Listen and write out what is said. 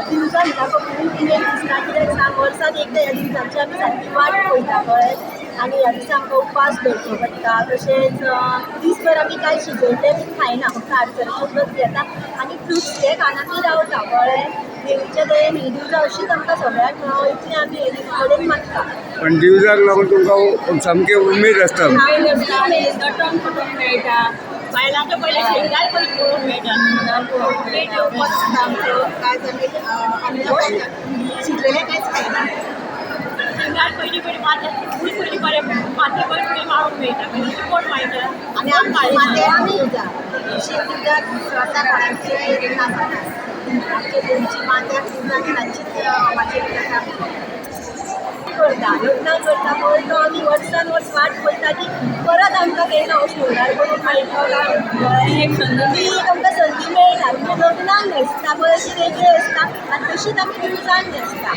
दिवसां कोंकणी कितें दिसता कित्याक सांग वर्सांत एकदां ह्या दिवसांची आमी सारकी वाट पळयता कळ्ळें आनी ह्या दिसा आमकां उपास दवरचो पडटा तशेंच दीसभर आमी कांय शिजयल्लें बी खायना फक्त आडसराचो व्रत घेता आनी फ्रुट्स ते खान आमी रावता कळ्ळें देवीच्या दयेन ही दिवजां अशीच आमकां सगळ्यांक मेळो इतलें आमी हेजे कडेन मागता. पण दिवजाक लागून तुमकां सामकी उमेद आसता. नटोन पटोवंक मेळटा बायलांचो पयलें शेंगार पयलीं पळोवंक मेळटा पेट येवपाक आसता आमचो कांय शिजलेलें कांयच खायना शेंगार पयलीं बरें पयलीं बरें माती पयलीं माळूंक मेळटा कोण माळटा आनी माती आमी दिता शेतीक स्वता कोणाची नासता आमचे देवीची माथ्याक दिता आनी रातचीच मातयेक करता लग्न करता पळय तो आमी वर्सान वर्स वाट पळयता की परत आमकां केन्ना हो शोल्डर करून मेळटलो काय एक आमकां संदी मेळटा म्हणजे लग्नाक न्हेसता पळय ती वेगळी आसता आनी तशीच आमी दिवजान न्हेसता.